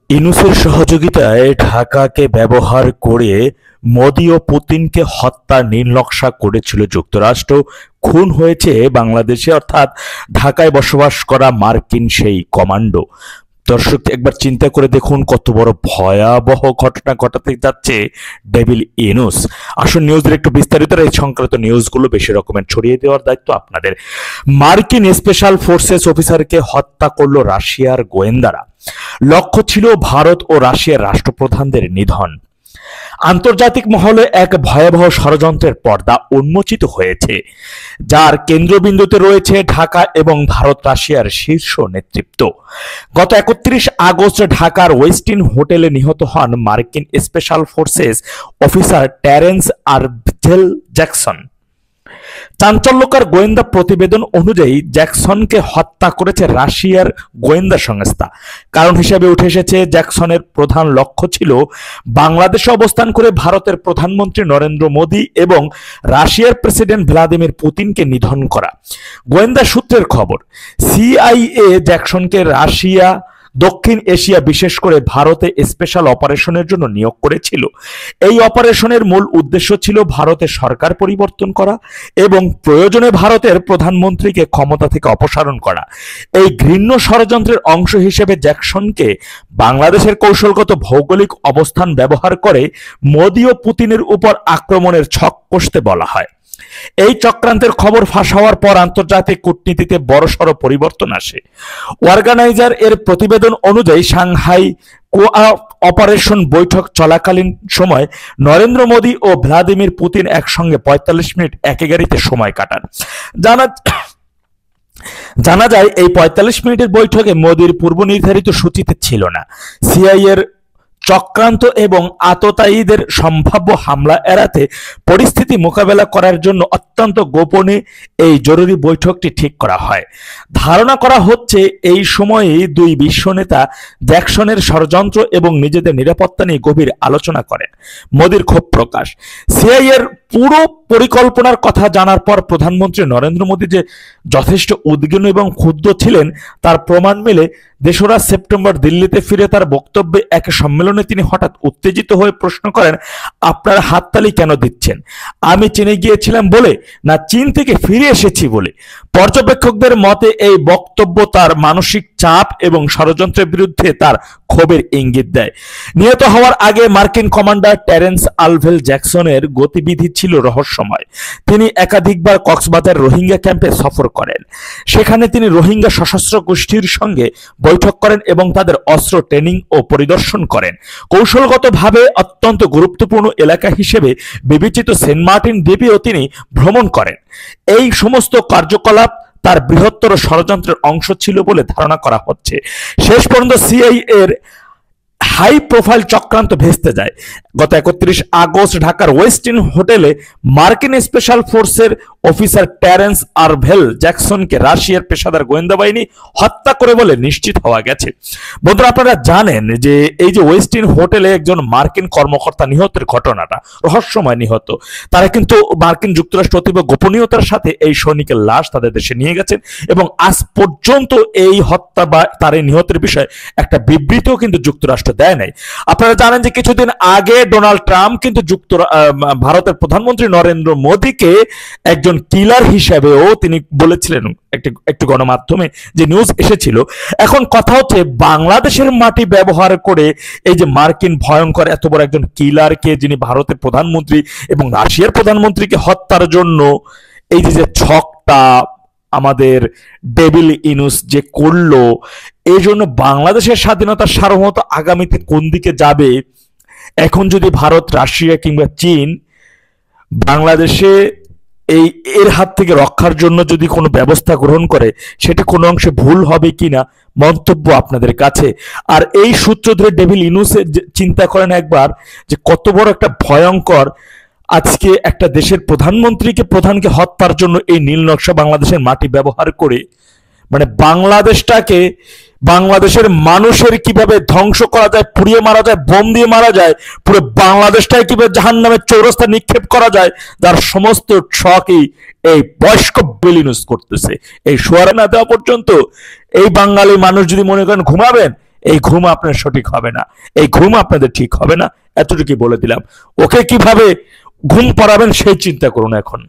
ইউনূসের সহযোগিতায় ঢাকাকে ব্যবহার করে মোদি ও পুতিনকে হত্যার নীলনকশা করেছিল যুক্তরাষ্ট্র। খুন হয়েছে বাংলাদেশে, অর্থাৎ ঢাকায় বসবাস করা মার্কিন সেই কমান্ডো। দর্শক, একবার চিন্তা করে দেখুন কত বড় ভয়াবহ ঘটনা ঘটাতে যাচ্ছে ডেভিল ইউনূস। আসুন নিউজের একটু বিস্তারিত এই সংক্রান্ত নিউজগুলো বেশি রকমের ছড়িয়ে দেওয়ার দায়িত্ব আপনাদের। মার্কিন স্পেশাল ফোর্সেস অফিসারকে হত্যা করলো রাশিয়ার গোয়েন্দারা। লক্ষ্য ছিল ভারত ও রাশিয়ার রাষ্ট্রপ্রধানদের নিধন। আন্তর্জাতিক মহলে এক ভয়াবহ ষড়যন্ত্রের পর্দা উন্মোচিত হয়েছে, যার কেন্দ্রবিন্দুতে রয়েছে ঢাকা এবং ভারত রাশিয়ার শীর্ষ নেতৃত্ব। গত 31 আগস্ট ঢাকার ওয়েস্টিন হোটেলে নিহত হন মার্কিন special forces officer Terrence Arvel Jackson. চাঞ্চল্যকর গোয়েন্দা প্রতিবেদন অনুযায়ী জ্যাকসনকে হত্যা করেছে রাশিয়ার গোয়েন্দা সংস্থা। কারণ হিসেবে উঠে এসেছে, জ্যাকসনের প্রধান লক্ষ্য ছিল বাংলাদেশে অবস্থান করে ভারতের প্রধানমন্ত্রী নরেন্দ্র মোদী এবং রাশিয়ার প্রেসিডেন্ট ভ্লাদিমির পুতিনকে নিধন করা। গোয়েন্দা সূত্রের খবর, সিআইএ জ্যাকসনকে রাশিয়া, দক্ষিণ এশিয়া, বিশেষ করে ভারতে স্পেশাল অপারেশনের জন্য নিয়োগ করেছিল। এই অপারেশনের মূল উদ্দেশ্য ছিল ভারতের সরকার পরিবর্তন করা এবং প্রয়োজনে ভারতের প্রধানমন্ত্রীকে ক্ষমতা থেকে অপসারণ করা। এই ঘৃণ্য ষড়যন্ত্রের অংশ হিসেবে জ্যাকসনকে বাংলাদেশের কৌশলগত ভৌগোলিক অবস্থান ব্যবহার করে মোদি ও পুতিনের উপর আক্রমণের ছক কষতে বলা হয়। এই চক্রান্তের খবর ফাঁস হওয়ার পর আন্তর্জাতিক কূটনীতিতে বড়সড় পরিবর্তন আসে। অর্গানাইজার এর প্রতিবেদন অনুযায়ী সাংহাই অপারেশন বৈঠক চলাকালীন সময় নরেন্দ্র মোদী ও ভ্লাদিমির পুতিন একসঙ্গে 45 মিনিট একই গাড়িতে সময় কাটান। জানা যায় এই 45 মিনিটের বৈঠকে মোদীর পূর্ব নির্ধারিত সূচিতে ছিল না। সিআইএর চক্রান্ত এবং আততায়ীদের সম্ভাব্য হামলা এড়াতে পরিস্থিতি মোকাবেলা করার জন্য অত্যন্ত গোপনে এই জরুরি বৈঠকটি ঠিক করা হয়। ধারণা করা হচ্ছে এই সময়েই দুই বিশ্ব নেতা জ্যাকসনের ষড়যন্ত্র এবং নিজেদের নিরাপত্তা নিয়ে গভীর আলোচনা করেন। মোদির ক্ষোভ প্রকাশ, সিআইএর পুরো পরিকল্পনার কথা জানার পর প্রধানমন্ত্রী নরেন্দ্র মোদী যে যথেষ্ট উদ্বিগ্ন এবং ক্ষুব্ধ ছিলেন তার প্রমাণ মেলে। 2রা সেপ্টেম্বর দিল্লিতে ফিরে তার বক্তব্যে এক সম্মেলনে তিনি হঠাৎ উত্তেজিত হয়ে প্রশ্ন করেন, আপনারা হাততালি কেন দিচ্ছেন? আমি চীনে গিয়েছিলাম বলে, না চীন থেকে ফিরে এসেছি বলে? পর্যবেক্ষকদের মতে এই বক্তব্য তার মানসিক চাপ এবং ষড়যন্ত্রের বিরুদ্ধে তার ক্ষোভের ইঙ্গিত দেয়। নিহত হওয়ার আগে মার্কিন কমান্ডার টেরেন্স আরভেল জ্যাকসনের গতিবিধি ছিল রহস্যময়। তিনি একাধিকবার কক্সবাজার রোহিঙ্গা ক্যাম্পে সফর করেন। সেখানে তিনি রোহিঙ্গা সশস্ত্র গোষ্ঠীর সঙ্গে বৈঠক করেন এবং তাদের অস্ত্র ট্রেনিং ও পরিদর্শন করেন। কৌশলগতভাবে অত্যন্ত গুরুত্বপূর্ণ এলাকা হিসেবে বিবেচিত সেন্ট মার্টিন দ্বীপেও তিনি ভ্রমণ করেন। এই সমস্ত কার্যকলাপ তার বৃহত্তর ষড়যন্ত্রের অংশ ছিল বলে ধারণা করা হচ্ছে। শেষ পর্যন্ত সিআইএ এর হাই প্রোফাইল চক্রান্ত ভেস্তে যায়। গত 31 আগস্ট ঢাকার ওয়েস্টিন হোটেলে মার্কিন স্পেশাল ফোর্সের অফিসার টেরেন্স আরভেল জ্যাকসনকে রাশিয়ার পেশাদার গোয়েন্দা বাহিনী হত্যা করে বলে নিশ্চিত হওয়া গেছে। বন্ধুরা, আপনারা জানেন যে এই যে ওয়েস্টিন হোটেলে একজন মার্কিন কর্মকর্তা নিহতের ঘটনাটা রহস্যময় নিহত, তারা কিন্তু মার্কিন যুক্তরাষ্ট্র অতীব গোপনীয়তার সাথে এই সৈনিকের লাশ তাদের দেশে নিয়ে গেছেন এবং আজ পর্যন্ত এই হত্যা বা তার এই নিহতের বিষয়ে একটা বিবৃতিও কিন্তু যুক্তরাষ্ট্র দেয় নাই। আপনারা জানেন যে কিছুদিন আগে ডোনাল্ড ট্রাম্প কিন্তু ভারতের প্রধানমন্ত্রী নরেন্দ্র মোদীকে একজন কিলার হিসেবেও তিনি বলেছিলেন, একটি গণমাধ্যমে যে নিউজ এসেছিল। এখন কথা হচ্ছে, বাংলাদেশের মাটি ব্যবহার করে এই যে মার্কিন ভয়ঙ্কর এত বড় একজন কিলারকে, যিনি ভারতের প্রধানমন্ত্রী এবং রাশিয়ার প্রধানমন্ত্রীকে হত্যার জন্য এই যে ছকটা আমাদের ডেভিল ইউনূস যে করলো, এই জন্য বাংলাদেশের স্বাধীনতার সার্বভৌমত্ব আগামীতে কোন দিকে যাবে, এখন যদি ভারত, রাশিয়া কিংবা চীন বাংলাদেশে এর হাত থেকে রক্ষার জন্য যদি কোনো ব্যবস্থা গ্রহণ করে, সেটা কোনো অংশে ভুল হবে কিনা মন্তব্য আপনাদের কাছে। আর এই সূত্র ধরে ডেভিল ইউনূসে চিন্তা করেন একবার যে কত বড় একটা ভয়ঙ্কর, আজকে একটা দেশের প্রধানকে হত্যার জন্য এই নীল নকশা বাংলাদেশের মাটি ব্যবহার করে, মানে বাংলাদেশের মানুষের কিভাবে ধ্বংস করা যায়, পুড়িয়ে মারা যায়, বোম দিয়ে মারা যায়, পুরো বাংলাদেশটাই কিভাবে জাহান্নামের চৌরাস্তা নিক্ষেপ করা যায়, তার সমস্ত ছকই এই বয়স্ক ডেভিল ইউনূস করতেছে। এই সোয়ারে না দেওয়া পর্যন্ত এই বাঙালি মানুষ যদি মনে করেন ঘুমাবেন, এই ঘুম আপনার সঠিক হবে না, এই ঘুম আপনাদের ঠিক হবে না, এতটুকুই বলে দিলাম। ওকে কিভাবে ঘুম পাড়াবেন সেই চিন্তা করুন এখন।